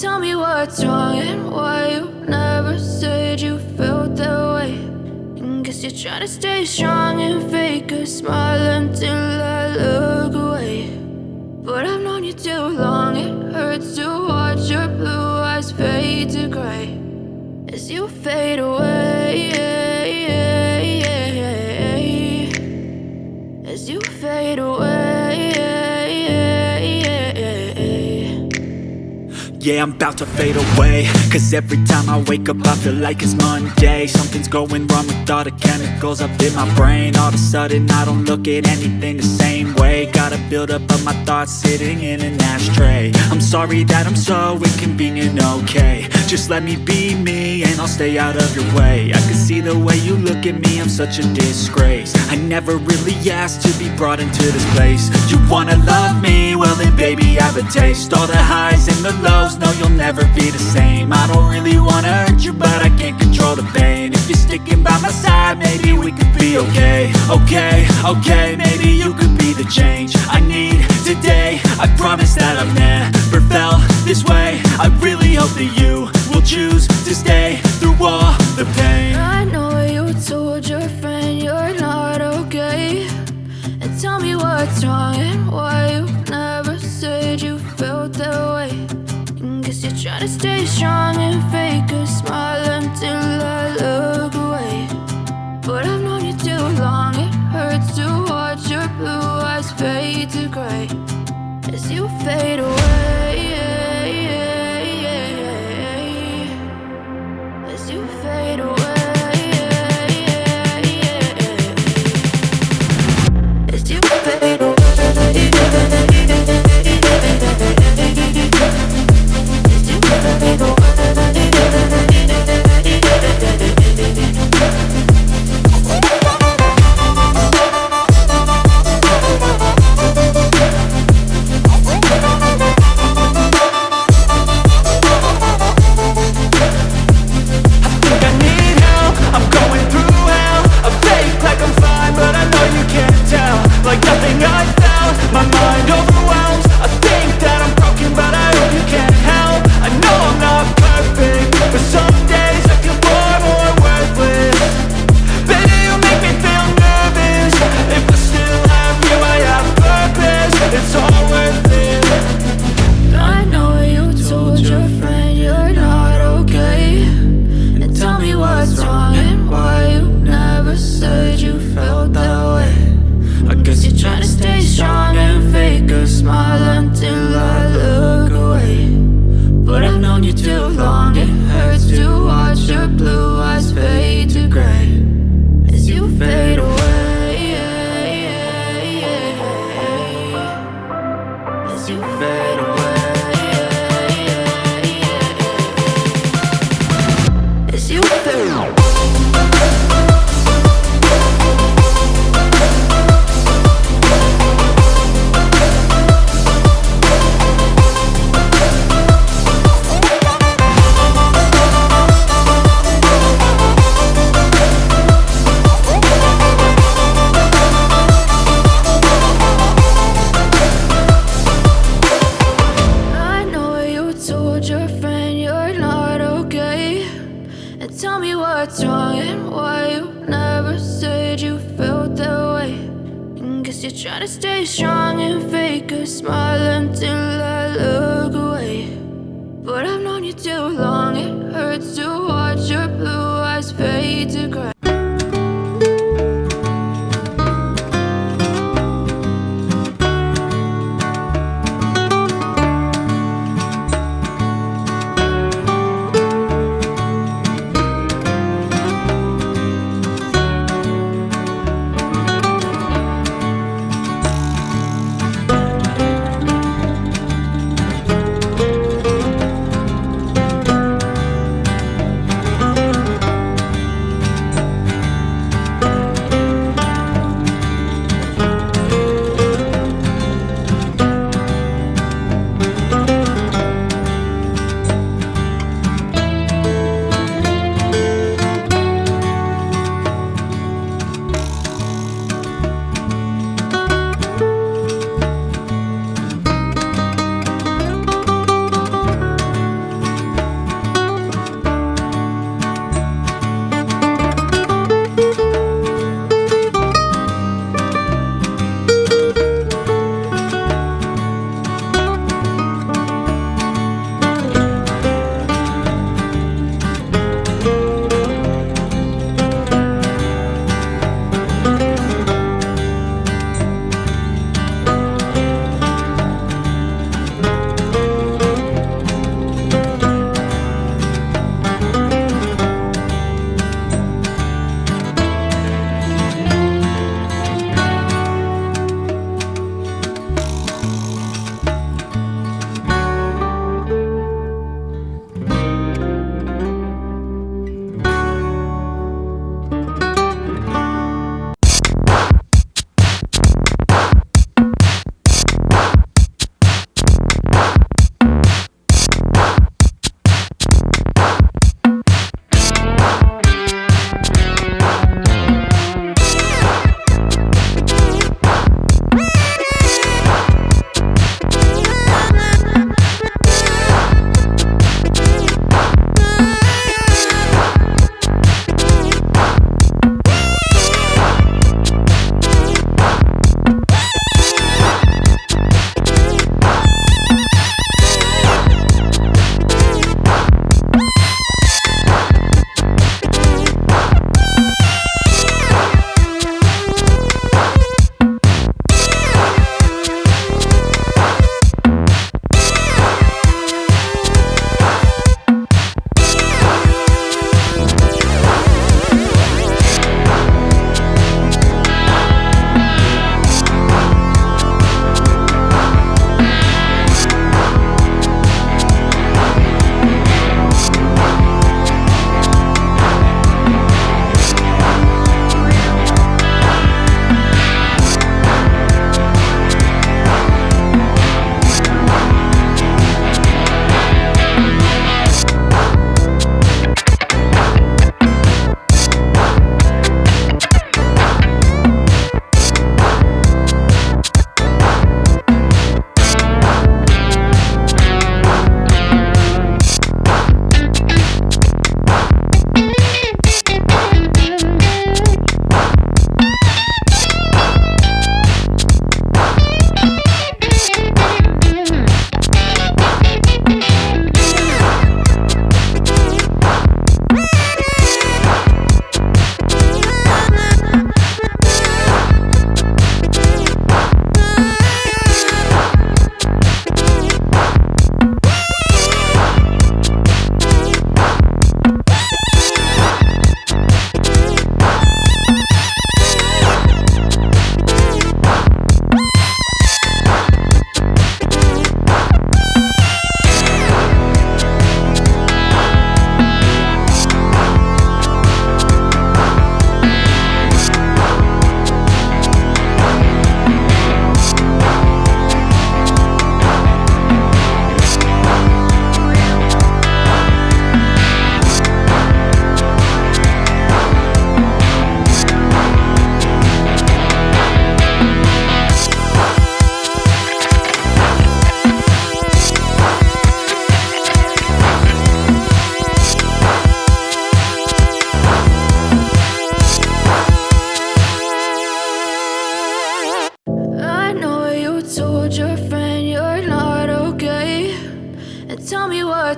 Tell me what's wrong and why you never said you felt that way. And guess you're trying to stay strong and fake a smile until I look away. But I've known you too long, it hurts to watch your blue eyes fade to gray as you fade away, as you fade away. Yeah, I'm about to fade away, cause every time I wake up I feel like it's Monday. Something's going wrong with all the chemicals up in my brain. All of a sudden I don't look at anything the same way. Got a buildup of my thoughts sitting in an ashtray. I'm sorry that I'm so inconvenient, okay. Just let me be me and I'll stay out of your way. I can see the way you look at me, I'm such a disgrace. I never really asked to be brought into this place. You wanna love me? Well then baby I have a taste. All the highs and the lows, no you'll never be the same. I don't really wanna hurt you but I can't control the pain. If you're sticking by my side maybe we could be okay. Okay, maybe you could be the change I need today. I promise that I've never felt this way. I really hope that you will choose to stay through all the pain. I know you told your friend you're not okay. And tell me what's wrong and why you never said you felt that way. And guess you're trying to stay strong and fake a smile until I look away. But I've known you too long, it hurts to watch your blue eyes fade to gray as you fade away, as you fade away, as you fade away.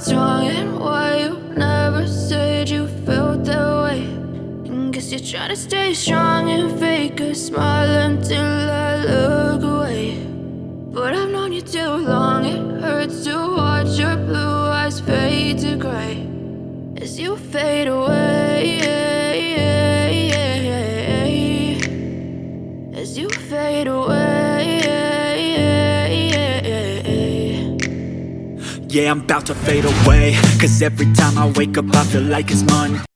what's wrong and why you never said you felt that way. And guess you're trying to stay strong and fake a smile until I look away. But I've known you too long, it hurts to watch your blue eyes fade to gray as you fade away, as you fade away. Yeah, I'm about to fade away, 'cause every time I wake up I feel like it's Monday.